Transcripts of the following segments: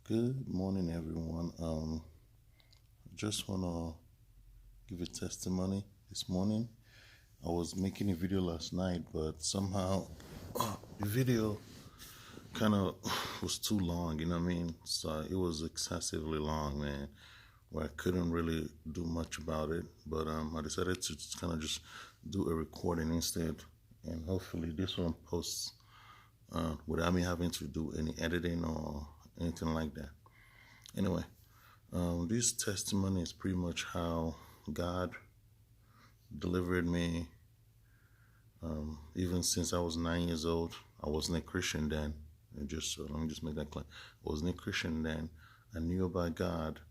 Good morning, everyone. Just wanna give a testimony this morning. I was making a video last night, but somehow the video kind of was too long. You know what I mean? So it was excessively long, man. Where I couldn't really do much about it. But I decided to kind of just do a recording instead, and hopefully this one posts without me having to do any editing or anything like that. Anyway, this testimony is pretty much how God delivered me. Even since I was 9 years old, I wasn't a Christian then. And let me just make that clear. I wasn't a Christian then. I knew about God,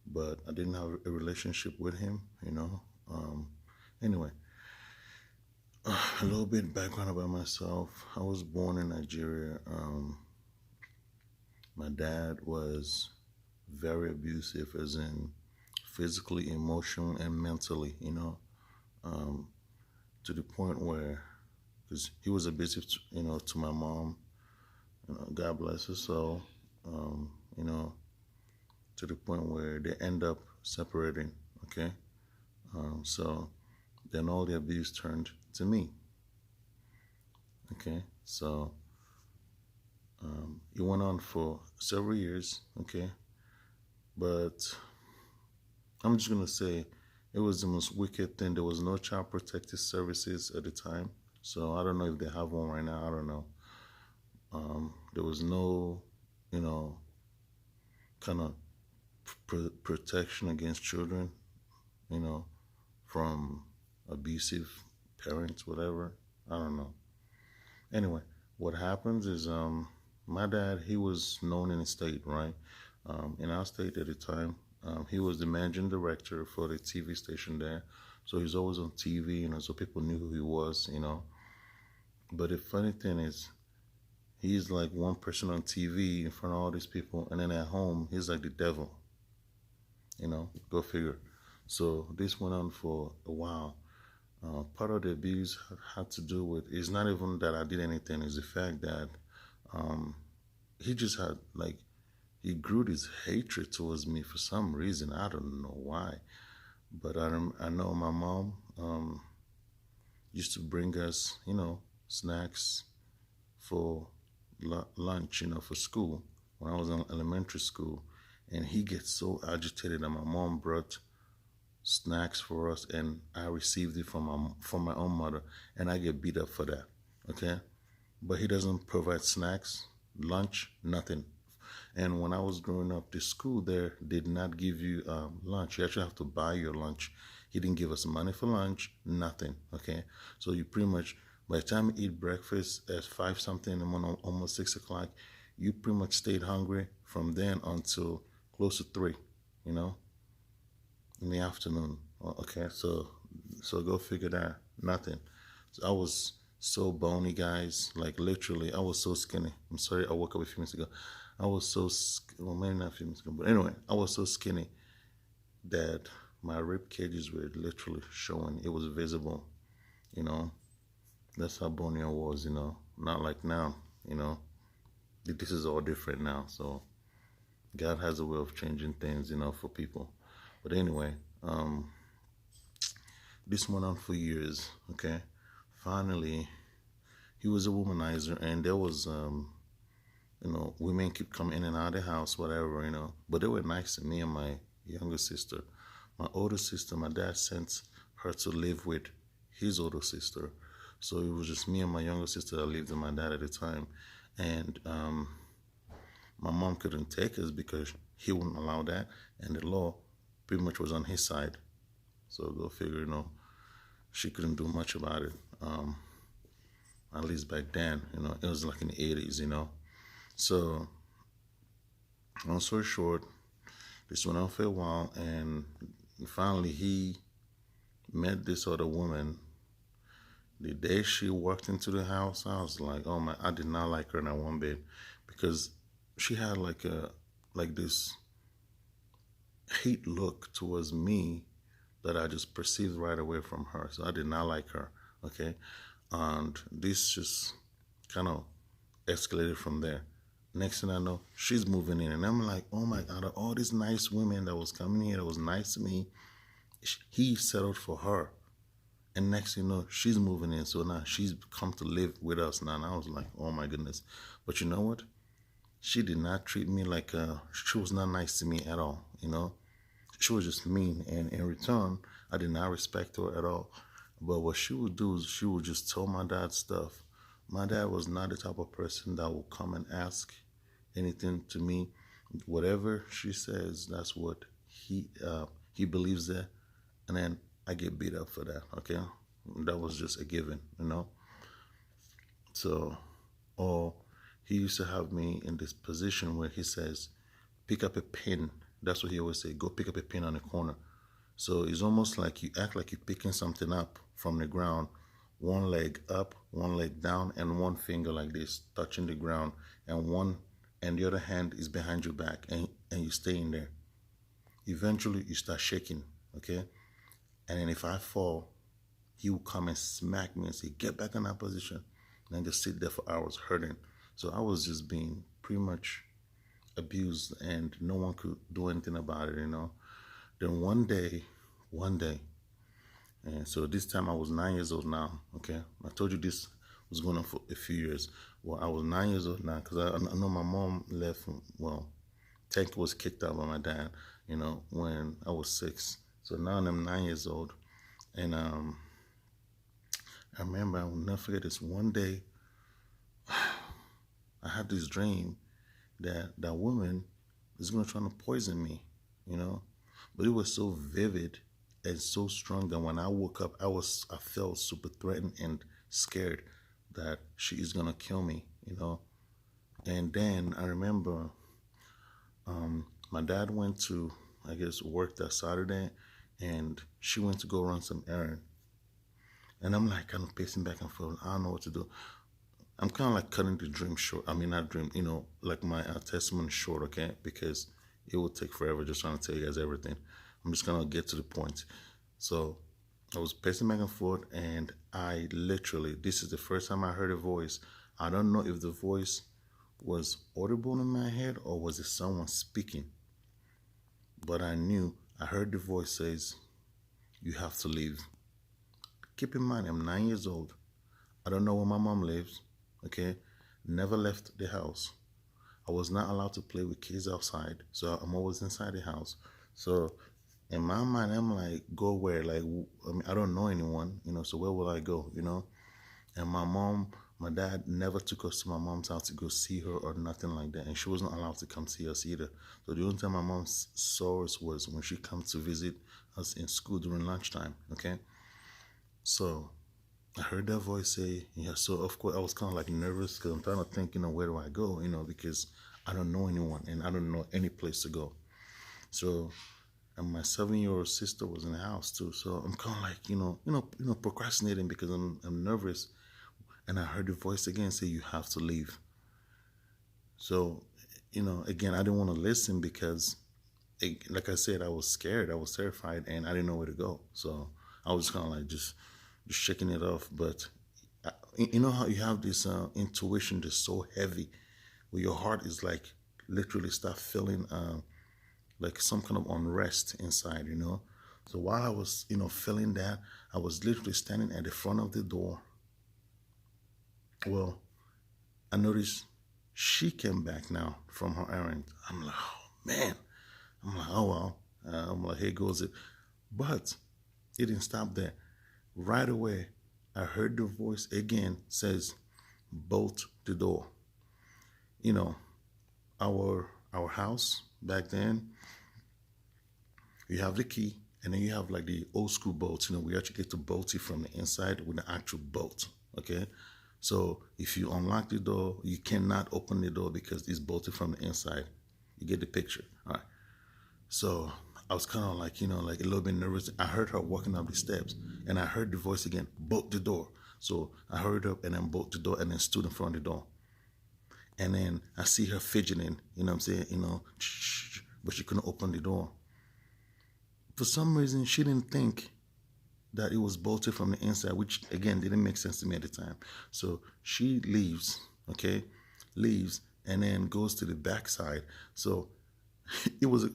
but I didn't have a relationship with Him. Anyway, a little bit background about myself. I was born in Nigeria. My dad was very abusive, as in physically, emotionally, and mentally, to the point where, because he was abusive, to my mom, God bless her soul, to the point where they end up separating, okay? So then all the abuse turned to me, okay? So it went on for several years, okay? But I'm just going to say it was the most wicked thing. There was no child protective services at the time. So I don't know if they have one right now. I don't know. There was no, kind of protection against children, from abusive parents, whatever. I don't know. Anyway, what happens is my dad, he was known in the state, right? In our state at the time, he was the managing director for the TV station there. So he's always on TV, so people knew who he was, But the funny thing is, he's like one person on TV in front of all these people, and then at home, he's like the devil, go figure. So this went on for a while. Part of the abuse had to do with, it's not even that I did anything, it's the fact that he just had, he grew this hatred towards me for some reason. I don't know why. But I know my mom used to bring us, snacks for lunch, for school when I was in elementary school. And he gets so agitated that my mom brought snacks for us, and I received it from my own mother, and I get beat up for that, okay? But he doesn't provide snacks, lunch, nothing. And when I was growing up, the school there did not give you lunch. You actually have to buy your lunch. He didn't give us money for lunch, nothing, okay? So you pretty much, by the time you eat breakfast at 5 something in the morning, almost 6 o'clock, you pretty much stayed hungry from then until close to 3, in the afternoon, okay? So go figure that, nothing. So I was so bony, guys, like literally, I was so skinny. I'm sorry, I woke up a few minutes ago. I was so, well, maybe not a few minutes ago, but anyway, I was so skinny that my rib cages were literally showing. It was visible, That's how bony I was, Not like now, This is all different now. So God has a way of changing things, for people. But anyway, this went on for years, okay? Finally, he was a womanizer, and there was, women keep coming in and out of the house, whatever, But they were nice to me and my younger sister. My older sister, my dad sent her to live with his older sister. So it was just me and my younger sister that lived with my dad at the time. And my mom couldn't take us because he wouldn't allow that. And the law pretty much was on his side. So go figure, she couldn't do much about it. At least back then, it was like in the 80s, So, long story short, this went on for a while, and finally he met this other woman. The day she walked into the house, I was like, oh my, I did not like her not one bit, because she had like this hate look towards me that I just perceived right away from her. So I did not like her, okay? And this just kind of escalated from there. Next thing I know, she's moving in. And I'm like, oh my God, all these nice women that was coming here, that was nice to me, he settled for her. And next thing you know, she's moving in. So now she's come to live with us now. And I was like, oh my goodness. But you know what? She did not treat me like, she was not nice to me at all, you know? She was just mean. And in return, I did not respect her at all. But what she would do is she would just tell my dad stuff. My dad was not the type of person that would come and ask anything to me. Whatever she says, that's what he believes that, and then I get beat up for that. Okay, that was just a given, you know. So, or he used to have me in this position where he says, "Pick up a pin." That's what he always say. Go pick up a pin on the corner. So it's almost like you act like you're picking something up from the ground, one leg up, one leg down, and one finger like this touching the ground, and the other hand is behind your back, and you stay in there. Eventually, you start shaking, okay? And then if I fall, he will come and smack me and say, "Get back in that position," and then just sit there for hours hurting. So I was just being pretty much abused, and no one could do anything about it, you know. Then one day, and so this time I was 9 years old now, okay? I told you this was going on for a few years. Well, I was 9 years old now because I know my mom left, well, Tank was kicked out by my dad, you know, when I was 6. So now I'm 9 years old. And I remember, I will never forget this. One day, I had this dream that that woman is going to try to poison me, you know. But it was so vivid and so strong that when I woke up, I felt super threatened and scared that she is going to kill me, you know. And then I remember my dad went to, I guess, work that Saturday, and she went to go run some errand. And I'm like kind of pacing back and forth. I don't know what to do. I'm kind of like cutting the dream short. I mean, not dream, you know, like my testimony short, okay? Because it will take forever just trying to tell you guys everything. I'm just going to get to the point. So I was pacing back and forth, and I literally, this is the first time I heard a voice. I don't know if the voice was audible in my head or was it someone speaking. But I knew, I heard the voice says, "You have to leave." Keep in mind, I'm 9 years old. I don't know where my mom lives, okay? Never left the house. I was not allowed to play with kids outside, so I'm always inside the house. So in my mind, I'm like, go where? Like, I mean, I don't know anyone, you know, so where will I go, you know? And my dad never took us to my mom's house to go see her or nothing like that. And she wasn't allowed to come see us either. So the only time my mom saw us was when she comes to visit us in school during lunchtime, okay? So I heard that voice say, yeah, so of course I was kind of like nervous because I'm trying to think, you know, where do I go, you know, because I don't know anyone and I don't know any place to go. So, and my 7-year-old sister was in the house too. So I'm kind of like, procrastinating because I'm nervous. And I heard the voice again say, "You have to leave." So, again, I didn't want to listen because, like I said, I was scared, I was terrified, and I didn't know where to go. So I was kind of like just shaking it off. But you know how you have this intuition that's so heavy, where your heart is like literally start feeling like some kind of unrest inside, you know. So while I was, feeling that, I was literally standing at the front of the door. Well, I noticed she came back now from her errand. I'm like, oh man. I'm like, oh well. I'm like, here goes it. But it didn't stop there. Right away, I heard the voice again says, "Bolt the door." You know, our house back then, you have the key, and then you have like the old school bolts. You know, we actually get to bolt it from the inside with the actual bolt. Okay. So if you unlock the door, you cannot open the door because it's bolted from the inside. You get the picture. All right. So I was kind of like, like a little bit nervous. I heard her walking up the steps, and I heard the voice again, "Bolt the door." So I hurried up and then bolted the door and then stood in front of the door. And then I see her fidgeting, you know what I'm saying, but she couldn't open the door. For some reason, she didn't think that it was bolted from the inside, which again didn't make sense to me at the time. So she leaves, okay, leaves, and then goes to the backside. So it was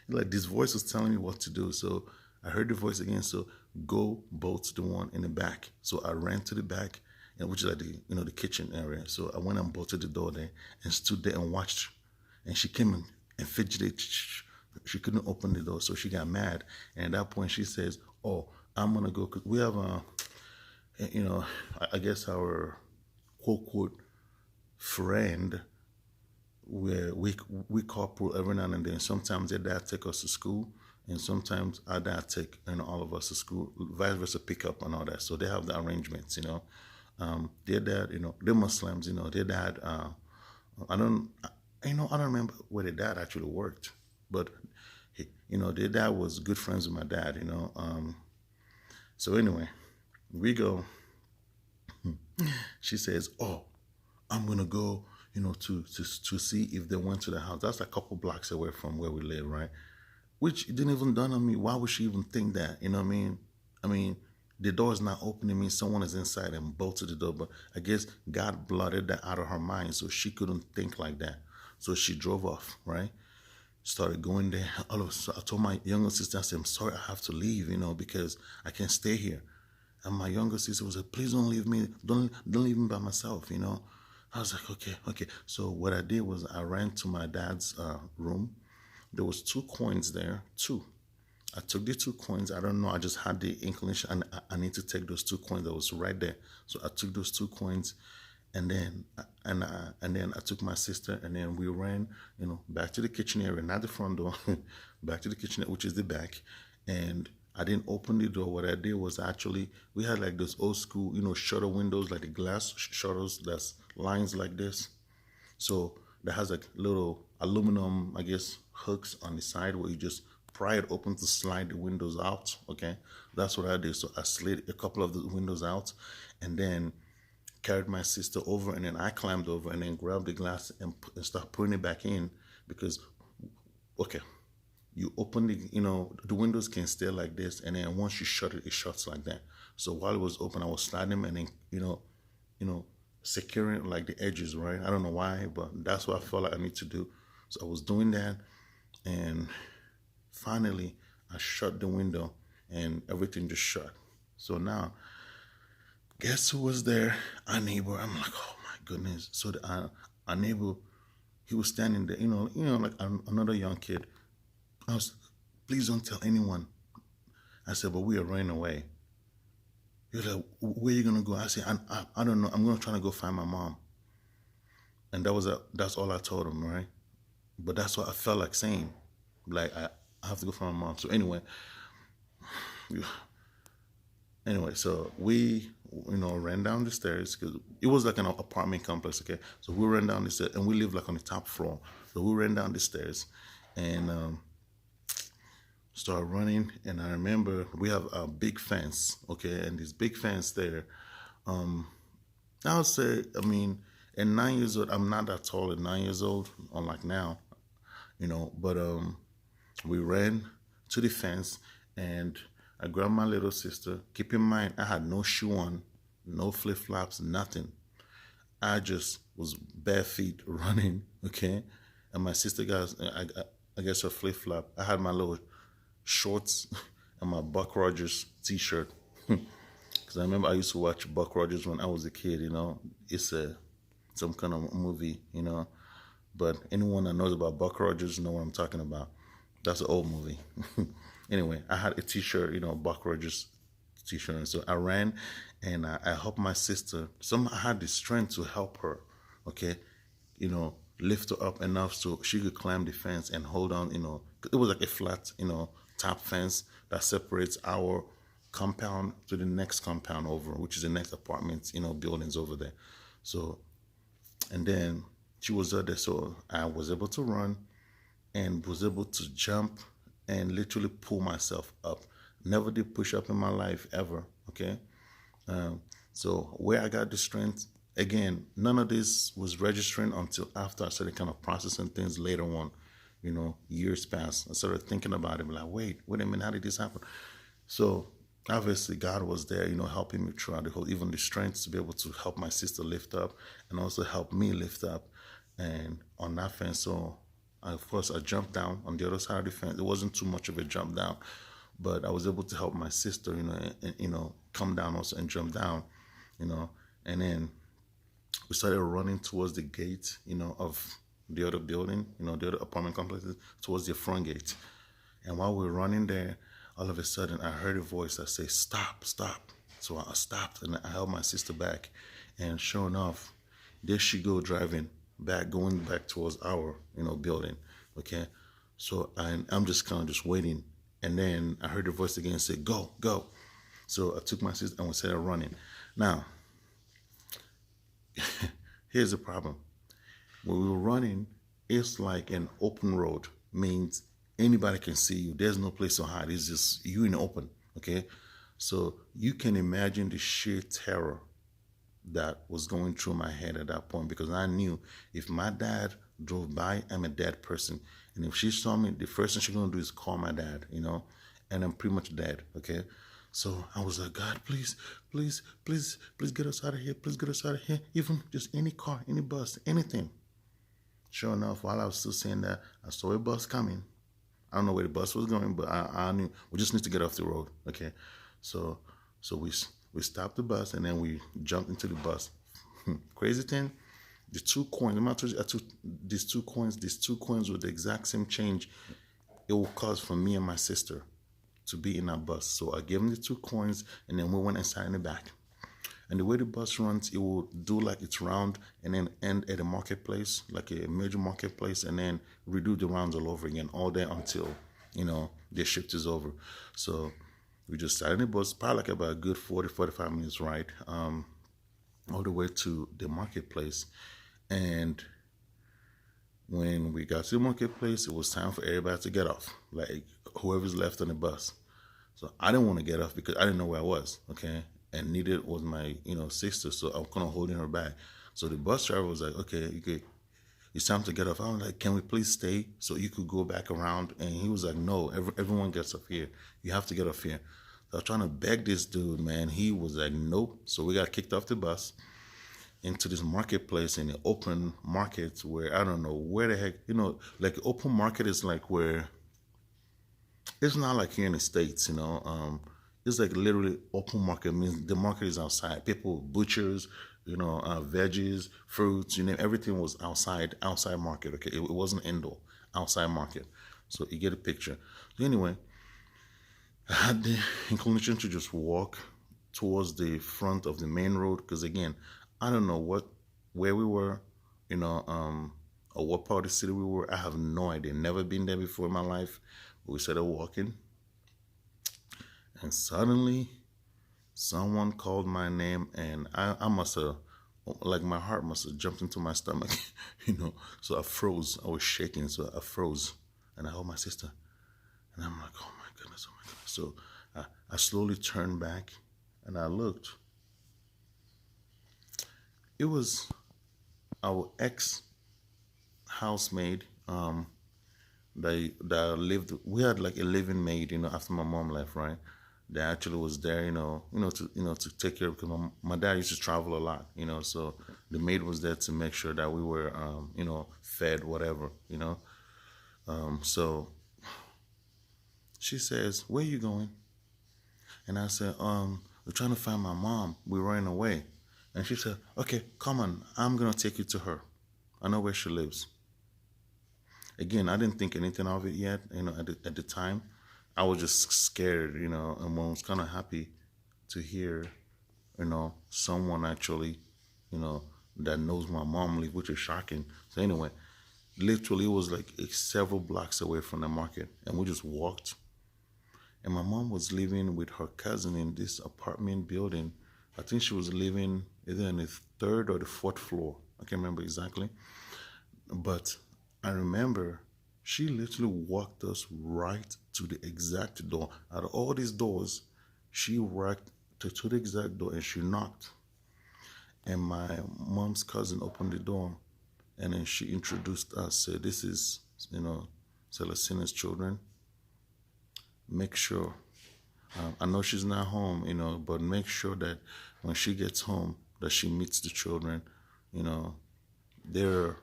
like this voice was telling me what to do. So I heard the voice again. So go bolt to the one in the back. So I ran to the back, and which is like the the kitchen area. So I went and bolted the door there and stood there and watched. And she came in and fidgeted. She couldn't open the door, so she got mad. And at that point, she says, "Oh, I'm gonna go." 'Cause we have I guess our quote quote friend where we carpool every now and then. Sometimes their dad take us to school, and sometimes our dad take all of us to school, vice versa, pick up and all that. So they have the arrangements. Their dad, they're Muslims. Their dad. I don't, I don't remember where their dad actually worked, but their dad was good friends with my dad. So anyway, we go. She says, "Oh, I'm gonna go, to see if they went to the house." That's a couple blocks away from where we live, right? Which it didn't even dawn on me. Why would she even think that? You know what I mean? I mean, the door is not opening. Means someone is inside and bolted the door. But I guess God blotted that out of her mind, so she couldn't think like that. So she drove off, right? Started going there. All of a sudden, I told my younger sister, I said, "I'm sorry, I have to leave, because I can't stay here." And my younger sister was like, "Please don't leave me. Don't leave me by myself. I was like, okay, okay. So what I did was I ran to my dad's room. There was 2 coins there, two. I took the 2 coins. I don't know. I just had the inclination, and I need to take those 2 coins that was right there. So I took those 2 coins, and then I took my sister, and then we ran, back to the kitchen area, not the front door, back to the kitchen, which is the back, and I didn't open the door. What I did was actually we had like those old school, shutter windows, like the glass shutters that's lines like this. So that has like little aluminum, I guess, hooks on the side where you just pry it open to slide the windows out. Okay, that's what I did. So I slid a couple of the windows out, and then carried my sister over, and then I climbed over and then grabbed the glass and start putting it back in because, okay, you open the windows can stay like this, and then once you shut it, it shuts like that. So while it was open, I was sliding them and then, securing like the edges, right? I don't know why, but that's what I felt like I need to do. So I was doing that, and finally I shut the window and everything just shut. So now, guess who was there? Our neighbor. I'm like, oh my goodness. So our neighbor, he was standing there, like another young kid. I was, "Please don't tell anyone." I said, "But we are running away." He was like, "Where are you gonna go?" I said, I don't know. I'm gonna try to go find my mom." And that's all I told him, right? But that's what I felt like saying. Like I have to go find my mom. So anyway, so we ran down the stairs because it was like an apartment complex. Okay, so we ran down the stairs, and we live like on the top floor. So we ran down the stairs, and started running. And I remember we have a big fence, okay, and this big fence there. I would say, I mean, at 9 years old, I'm not that tall at 9 years old, unlike now, but we ran to the fence, and I grabbed my little sister. Keep in mind, I had no shoe on, no flip flops, nothing. I just was bare feet running, okay, and my sister got, I guess, her flip flop. I had my little shorts and my Buck Rogers t-shirt because I remember I used to watch Buck Rogers when I was a kid. It's some kind of movie, but anyone that knows about Buck Rogers know what I'm talking about. That's an old movie. Anyway, I had a t-shirt, Buck Rogers t-shirt, and so I ran, and I helped my sister. I had the strength to help her, okay, lift her up enough so she could climb the fence and hold on. It was like a flat, top fence that separates our compound to the next compound over, which is the next apartments, buildings over there. So, and then she was there, so I was able to run and was able to jump and literally pull myself up. Never did push up in my life ever, okay? So where I got the strength, again, none of this was registering until after I started kind of processing things later on. Years passed. I started thinking about it, like, wait a minute, how did this happen? So obviously God was there, helping me throughout the whole, even the strength to be able to help my sister lift up and also help me lift up. and on that fence. So of course I jumped down on the other side of the fence. It wasn't too much of a jump down, but I was able to help my sister, and come down also and jump down, and then we started running towards the gate, of the other building, the other apartment complexes, towards the front gate. And while we were running there, all of a sudden I heard a voice that said, "Stop, stop." So I stopped and I held my sister back. And sure enough, there she go driving back, going back towards our, building. Okay. So I'm just kind of just waiting. And then I heard the voice again say, "Go, go." So I took my sister and we started running. Now, here's the problem. When we were running, it's like an open road, means anybody can see you. There's no place to hide. It's just you in the open. Okay. So you can imagine the sheer terror that was going through my head at that point, because I knew if my dad drove by, I'm a dead person. And if she saw me, the first thing she's going to do is call my dad, and I'm pretty much dead. Okay. So I was like, "God, please, please, please, please get us out of here. Please get us out of here. Even just any car, any bus, anything." Sure enough, while I was still saying that, I saw a bus coming. I don't know where the bus was going, but I knew we just need to get off the road. Okay. So we stopped the bus and then we jumped into the bus. Crazy thing, the 2 coins, I'm not told you, I took these two coins with the exact same change it will cost for me and my sister to be in that bus. So I gave them the 2 coins and then we went inside in the back. And the way the bus runs, it will do like its round and then end at a marketplace, like a major marketplace, and then redo the rounds all over again, all day until, their shift is over. So we just sat in the bus, probably like about a good 40, 45 minutes ride, all the way to the marketplace. And when we got to the marketplace, it was time for everybody to get off, like whoever's left on the bus. So I didn't want to get off because I didn't know where I was, okay? And neither was my, sister, so I was kind of holding her back. So the bus driver was like, "Okay, it's time to get off." I was like, "Can we please stay so you could go back around?" And he was like, "No, everyone gets off here. You have to get off here." So I was trying to beg this dude, man. He was like, "Nope." So we got kicked off the bus into this marketplace in the open market where I don't know where the heck, like open market is like where, it's not like here in the States, it's like literally open market means the market is outside. People, butchers, veggies, fruits, everything was outside market. Okay, it wasn't indoor, outside market. So you get a picture. So anyway, I had the inclination to just walk towards the front of the main road because again, I don't know where we were, or what part of the city we were. I have no idea. Never been there before in my life. We started walking. And suddenly, someone called my name, and I must have, like my heart must have jumped into my stomach, So I froze. I was shaking, so I froze. And I held my sister. And I'm like, "Oh my goodness, oh my goodness." So I slowly turned back, and I looked. It was our ex-housemaid that lived. We had like a living maid, after my mom left, right? That actually was there, to take care of, because my dad used to travel a lot, so the maid was there to make sure that we were, fed, whatever, so she says, "Where are you going?" And I said, "We're trying to find my mom. We're running away." And she said, "Okay, come on. I'm going to take you to her. I know where she lives." Again, I didn't think anything of it yet, at the time. I was just scared, and I was kind of happy to hear, someone actually, that knows my mom live, which is shocking. So anyway, literally it was like several blocks away from the market, and we just walked. And my mom was living with her cousin in this apartment building. I think she was living either on the 3rd or the 4th floor. I can't remember exactly. But I remember she literally walked us right to the exact door. Out of all these doors, she walked to the exact door and she knocked. And my mom's cousin opened the door and then she introduced us, said, "This is, Celestina's children. Make sure, I know she's not home, but make sure that when she gets home, that she meets the children. They're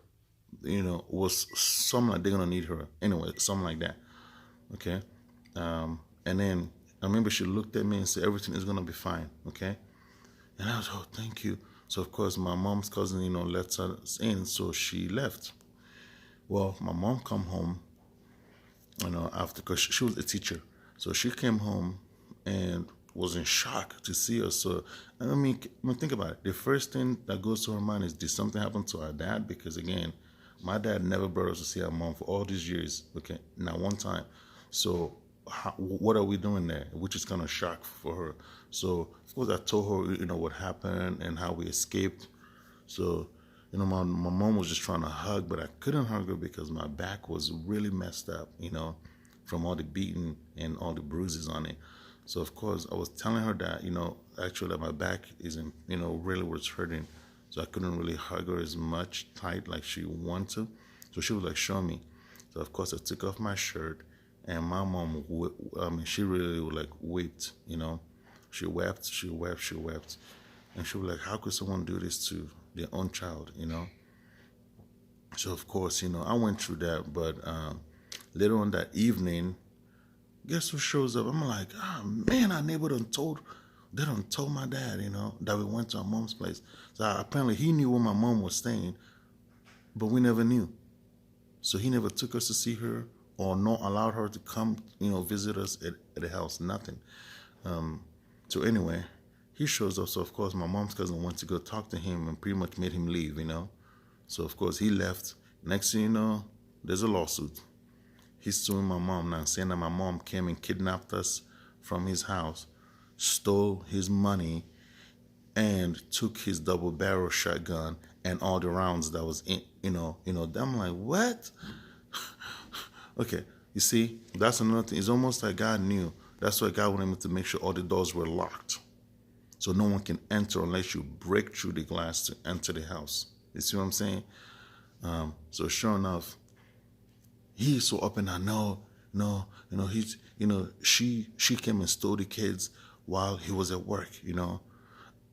was something like they're gonna need her anyway, something like that. Okay. And then I remember she looked at me and said, everything is gonna be fine. Okay. And I was, oh, thank you. So of course my mom's cousin, let us in, so she left. Well, my mom come home, after, because she was a teacher, so she came home and was in shock to see us. So think about it. The first thing that goes to her mind is, did something happen to our dad? Because again, my dad never brought us to see our mom for all these years. Okay, not one time. So what are we doing there? Which is kind of shock for her. So of course I told her, what happened and how we escaped. So, my mom was just trying to hug, but I couldn't hug her because my back was really messed up, from all the beating and all the bruises on it. So, of course, I was telling her that, actually that my back isn't, really was hurting. So I couldn't really hug her as much tight like she wanted to. So she was like, show me. So, of course, I took off my shirt, and my mom, she really like wept, She wept, she wept, she wept. And she was like, how could someone do this to their own child, So, of course, I went through that. But later on that evening, guess who shows up? I'm like, man, our neighbor they done told my dad, that we went to our mom's place. So apparently he knew where my mom was staying, but we never knew. So he never took us to see her or not allowed her to come, visit us at the house, nothing. So anyway, he shows up. So, of course, my mom's cousin went to go talk to him and pretty much made him leave, So, of course, he left. Next thing you know, there's a lawsuit. He's suing my mom now, saying that my mom came and kidnapped us from his house, stole his money, and took his double-barrel shotgun and all the rounds that was in, I'm like, what? Okay, you see, that's another thing. It's almost like God knew. That's why God wanted me to make sure all the doors were locked, so no one can enter unless you break through the glass to enter the house. You see what I'm saying? So sure enough, he's so up and down. No, she came and stole the kids while he was at work,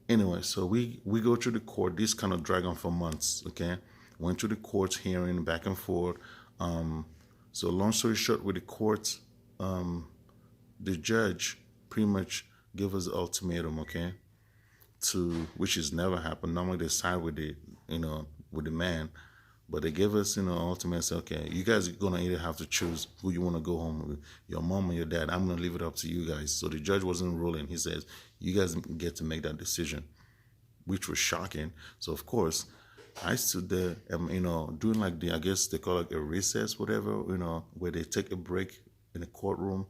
Anyway, so we go through the court. This kind of dragged on for months, okay? Went through the courts hearing back and forth. So long story short, with the courts, the judge pretty much give us an ultimatum, okay? Which has never happened. Normally they side with with the man, but they give us, ultimatum. Say, okay, you guys are gonna either have to choose who you want to go home with, your mom or your dad. I'm gonna leave it up to you guys. So the judge wasn't ruling. He says, you guys get to make that decision, which was shocking. So of course, I stood there, doing like I guess they call it a recess, whatever, where they take a break in the courtroom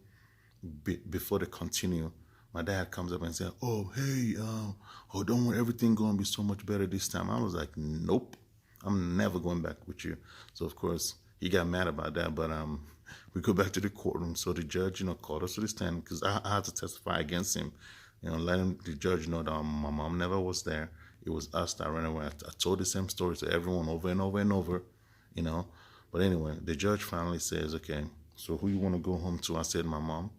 before they continue. My dad comes up and says, oh, hey, don't worry, everything going to be so much better this time. I was like, nope, I'm never going back with you. So, of course, he got mad about that, but we go back to the courtroom. So the judge, called us to the stand because I had to testify against him, letting the judge know that my mom never was there. It was us that ran away. I told the same story to everyone over and over and over, But anyway, the judge finally says, okay, so who you want to go home to? I said, my mom.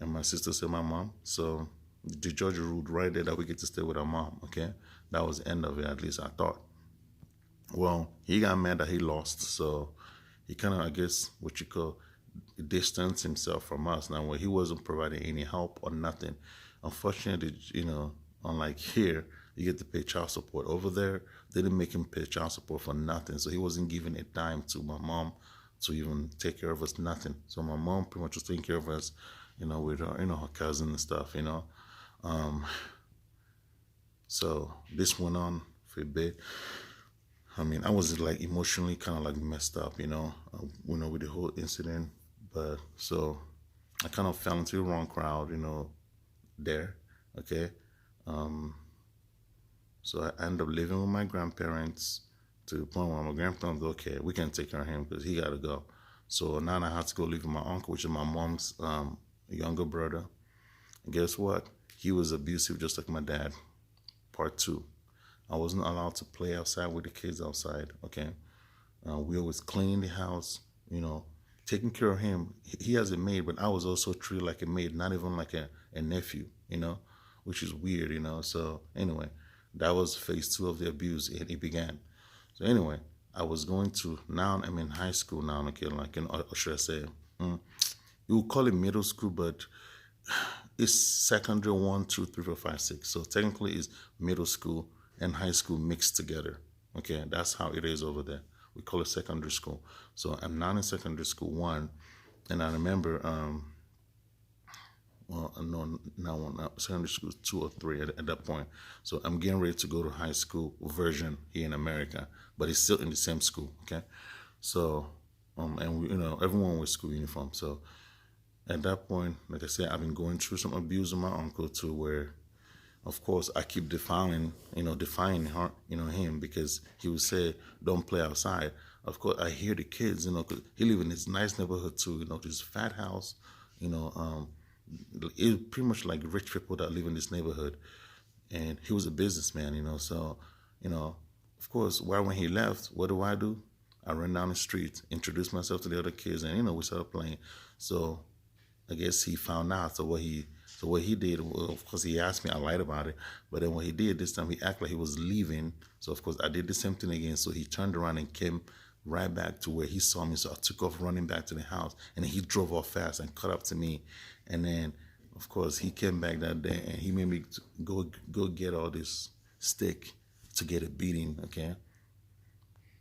And my sister said, my mom. So the judge ruled right there that we get to stay with our mom, okay? That was the end of it, at least I thought. Well, he got mad that he lost, so he kind of, I guess, what you call, distanced himself from us. Now, where he wasn't providing any help or nothing. Unfortunately, unlike here, you get to pay child support. Over there, they didn't make him pay child support for nothing, so he wasn't giving a dime to my mom to even take care of us, nothing. So my mom pretty much was taking care of us, with her, her cousin and stuff, So this went on for a bit. I mean, I was like emotionally kind of like messed up, with the whole incident. But so I kind of fell into the wrong crowd, there, okay? So I ended up living with my grandparents to the point where my grandparents go, okay, we can't take care of him because he got to go. So now I had to go live with my uncle, which is my mom's younger brother. And guess what? He was abusive just like my dad. Part 2. I wasn't allowed to play outside with the kids outside, okay? We always cleaning the house, taking care of him. He has a maid, but I was also treated like a maid, not even like a nephew, which is weird, So anyway, that was phase 2 of the abuse, and it began. So anyway, I was going to, now I'm in high school now, okay, like, or should I say, mm, you would call it middle school, but it's secondary 1, 2, 3, 4, 5, 6. So technically, it's middle school and high school mixed together. Okay, that's how it is over there. We call it secondary school. So I'm now in secondary school 1, and I remember, well, no, now secondary school 2 or 3 at that point. So I'm getting ready to go to high school version here in America, but it's still in the same school. Okay, so and we, everyone with school uniform. So at that point, like I said, I've been going through some abuse with my uncle to where, of course, I keep defying her, him, because he would say, "Don't play outside." Of course, I hear the kids, 'cause he live in this nice neighborhood too, this fat house, you know, it's pretty much like rich people that live in this neighborhood. And he was a businessman, so, of course, when he left, what do? I ran down the street, introduced myself to the other kids, and, we started playing. So I guess he found out. So what he did, well, of course, he asked me. I lied about it. But then what he did this time, he acted like he was leaving. So of course, I did the same thing again. So he turned around and came right back to where he saw me. So I took off running back to the house, and then he drove off fast and caught up to me. And then, of course, he came back that day, and he made me go get all this stick to get a beating. Okay.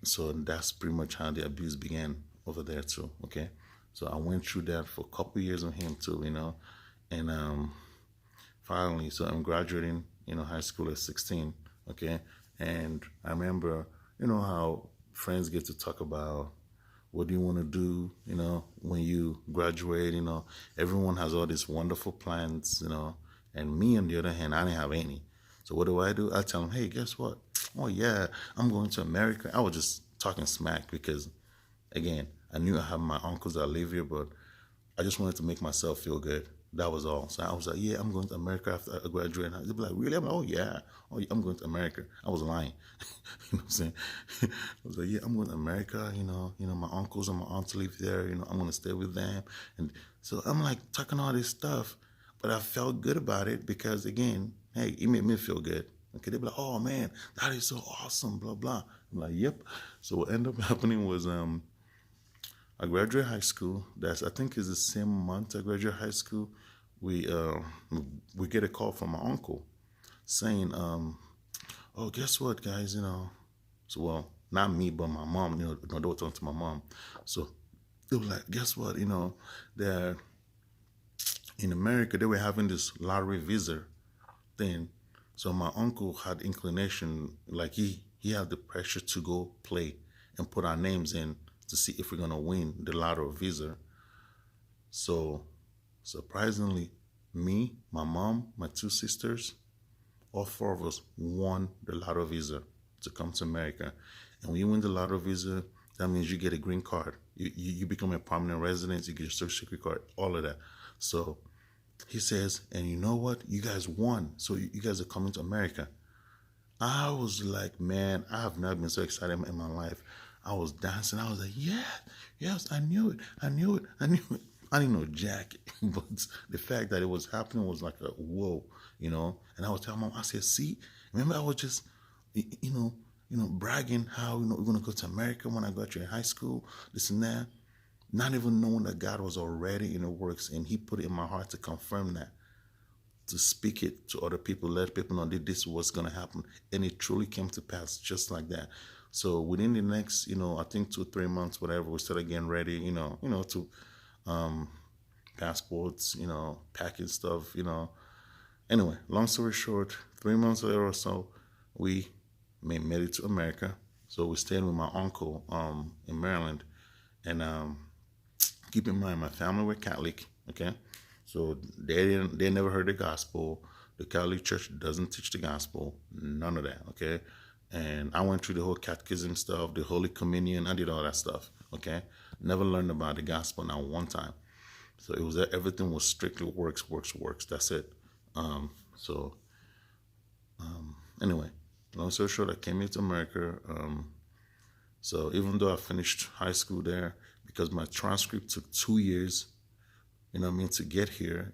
So that's pretty much how the abuse began over there too. Okay. So I went through that for a couple years with him too, and finally, so I'm graduating, high school at 16, okay, and I remember, how friends get to talk about what do you want to do, when you graduate, everyone has all these wonderful plans, and me on the other hand, I didn't have any. So what do? I tell them, hey, guess what? Oh yeah, I'm going to America. I was just talking smack because, again, I knew I had my uncles that live here, but I just wanted to make myself feel good. That was all. So I was like, yeah, I'm going to America after I graduate. And they'd be like, really? I'm like, oh, yeah. Oh, yeah, I'm going to America. I was lying. You know what I'm saying? I was like, yeah, I'm going to America. My uncles and my aunts live there. I'm going to stay with them. And so I'm like talking all this stuff, but I felt good about it because, again, hey, it made me feel good. Okay, they'd be like, oh, man, that is so awesome, blah, blah. I'm like, yep. So what ended up happening was, I graduated high school. I think is the same month I graduated high school. We get a call from my uncle saying, "Oh, guess what, guys? So well, not me, but my mom. They were talking to my mom. So they were like, guess what? They're in America. They were having this lottery visa thing. So my uncle had inclination, like he had the pressure to go play and put our names in to see if we're going to win the lottery visa. So, surprisingly, me, my mom, my 2 sisters, all 4 of us won the lottery visa to come to America. And when you win the lottery visa, that means you get a green card. You become a permanent resident, you get your social security card, all of that. So he says, and you know what? You guys won. So you guys are coming to America. I was like, man, I have never been so excited in my life. I was dancing. I was like, yeah, yes, I knew it. I didn't know jack, but the fact that it was happening was like a whoa, And I was telling Mom, I said, see, remember I was just, bragging how we're gonna go to America when I got you in high school, this and that, not even knowing that God was already in the works, and He put it in my heart to confirm that, to speak it to other people, let people know that this was gonna happen, and it truly came to pass just like that. So within the next, I think 2 or 3 months, whatever, we started getting ready, to passports, packing stuff, Anyway, long story short, 3 months later or so, we made it to America. So we stayed with my uncle in Maryland. And keep in mind, my family were Catholic, okay? So they never heard the gospel. The Catholic Church doesn't teach the gospel, none of that, okay? And I went through the whole catechism stuff, the Holy Communion, I did all that stuff, okay? Never learned about the gospel not one time. So it was everything was strictly works. That's it. Anyway, long story short, I came here to America. So even though I finished high school there, because my transcript took 2 years, to get here,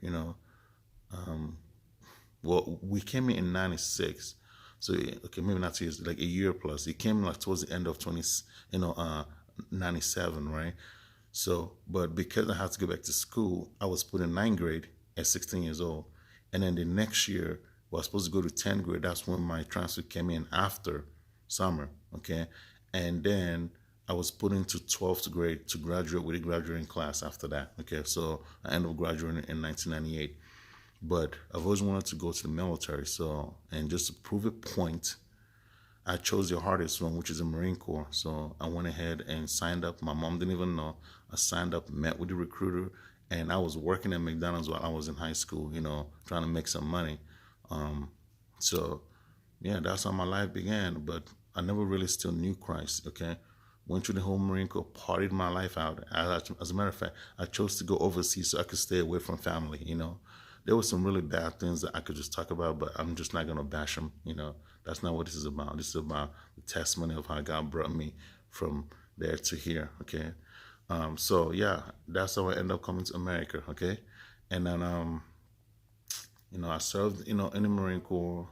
well, we came here in 96. So okay, maybe not 2 years, like a year plus. It came like towards the end of 20, 97, right? So, but because I had to go back to school, I was put in ninth grade at 16 years old. And then the next year, I was supposed to go to 10th grade. That's when my transfer came in after summer, okay? And then I was put into 12th grade to graduate with a graduating class after that, okay? So I ended up graduating in 1998. But I've always wanted to go to the military. So, and just to prove a point, I chose the hardest one, which is the Marine Corps. So I went ahead and signed up. My mom didn't even know. I signed up, met with the recruiter, and I was working at McDonald's while I was in high school, trying to make some money. So, yeah, that's how my life began. But I never really still knew Christ, okay? Went through the whole Marine Corps, partied my life out. As a matter of fact, I chose to go overseas so I could stay away from family. There were some really bad things that I could just talk about, but I'm just not going to bash them. That's not what this is about. This is about the testimony of how God brought me from there to here, okay? So, yeah, that's how I ended up coming to America, okay? And then, I served, in the Marine Corps,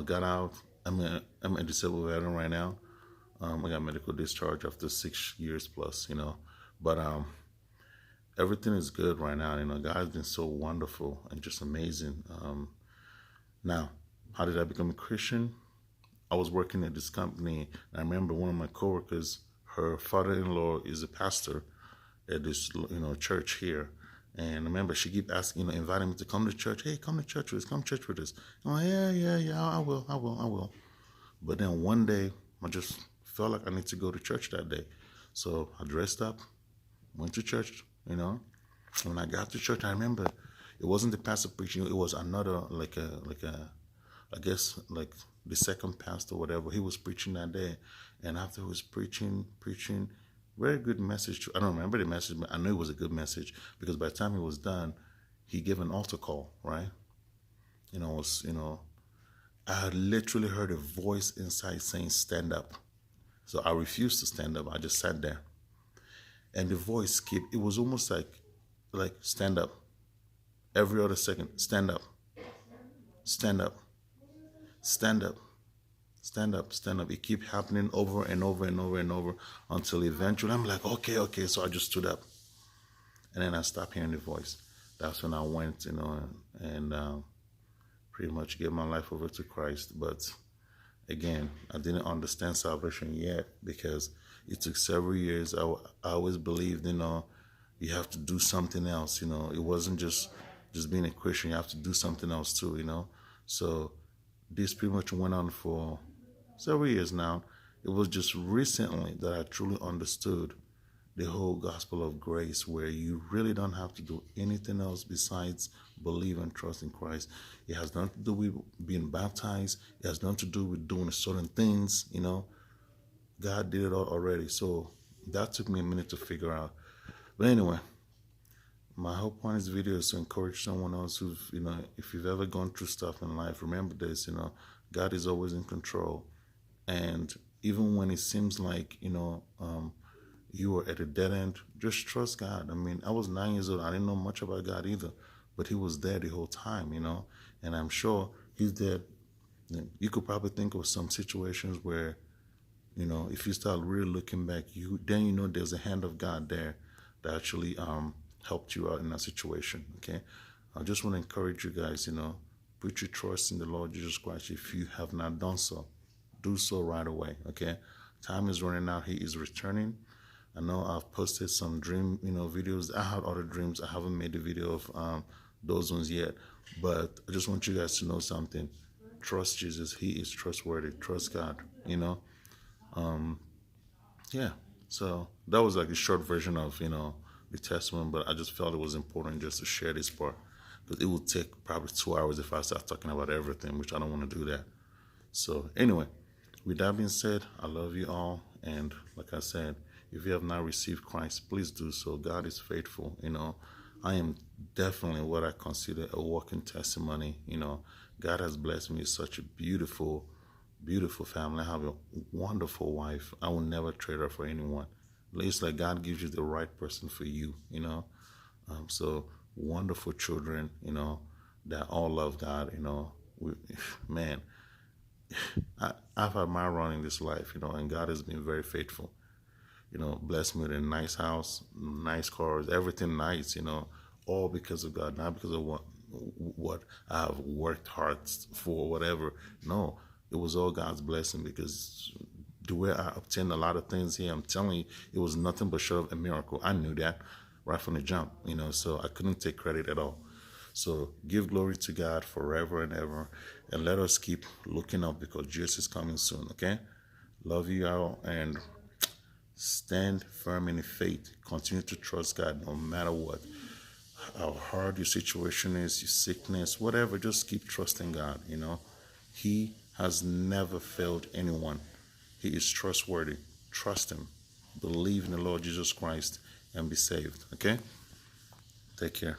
got out. I'm a disabled veteran right now. I got medical discharge after 6 years plus, but everything is good right now. God's been so wonderful and just amazing. Now, how did I become a Christian? I was working at this company. And I remember one of my coworkers, her father-in-law is a pastor at this, church here. And I remember she keep asking, inviting me to come to church. Hey, come to church with us. Come to church with us. I'm like, yeah, I will. But then one day, I just felt like I need to go to church that day. So I dressed up, went to church, When I got to church, I remember it wasn't the pastor preaching. It was another, I guess, like the second pastor, whatever. He was preaching that day. And after he was preaching, very good message. I don't remember the message, but I knew it was a good message because by the time he was done, he gave an altar call, right? I literally heard a voice inside saying, stand up. So I refused to stand up. I just sat there. And the voice it was almost like stand up. Every other second, stand up, stand up, stand up, stand up, stand up. It kept happening over and over and over and over until eventually I'm like, okay. So I just stood up. And then I stopped hearing the voice. That's when I went, and pretty much gave my life over to Christ. But again, I didn't understand salvation yet because it took several years. I always believed, you have to do something else, It wasn't just being a Christian. You have to do something else too, So this pretty much went on for several years now. It was just recently that I truly understood the whole gospel of grace, where you really don't have to do anything else besides believe and trust in Christ. It has nothing to do with being baptized. It has nothing to do with doing certain things, God did it all already. So that took me a minute to figure out. But anyway, my whole point of this video is to encourage someone else who's, if you've ever gone through stuff in life, remember this, God is always in control. And even when it seems like, you are at a dead end, just trust God. I mean, I was 9 years old. I didn't know much about God either, but he was there the whole time, and I'm sure he's there. You could probably think of some situations where, if you start really looking back, then there's a hand of God there that actually helped you out in that situation, okay? I just want to encourage you guys, put your trust in the Lord Jesus Christ. If you have not done so, do so right away, okay? Time is running out. He is returning. I know I've posted some dream, videos. I had other dreams. I haven't made a video of those ones yet. But I just want you guys to know something. Trust Jesus. He is trustworthy. Trust God, Yeah. So that was like a short version of, the testimony. But I just felt it was important just to share this part. Because it would take probably 2 hours if I start talking about everything, which I don't want to do that. So anyway, with that being said, I love you all. And like I said, if you have not received Christ, please do so. God is faithful. I am definitely what I consider a walking testimony. God has blessed me with such a beautiful, beautiful family. I have a wonderful wife. I will never trade her for anyone. It's like God gives you the right person for you, So wonderful children, that all love God. Man, I've had my run in this life, and God has been very faithful. Blessed me with a nice house, nice cars, everything nice, all because of God, not because of what I've worked hard for, whatever. No, it was all God's blessing, because the way I obtained a lot of things here, I'm telling you, it was nothing but short of a miracle. I knew that right from the jump, so I couldn't take credit at all. So give glory to God forever and ever, and let us keep looking up, because Jesus is coming soon, okay? Love you all, and stand firm in the faith. Continue to trust God no matter what. How hard your situation is, your sickness, whatever, just keep trusting God, He has never failed anyone. He is trustworthy. Trust Him. Believe in the Lord Jesus Christ and be saved, okay? Take care.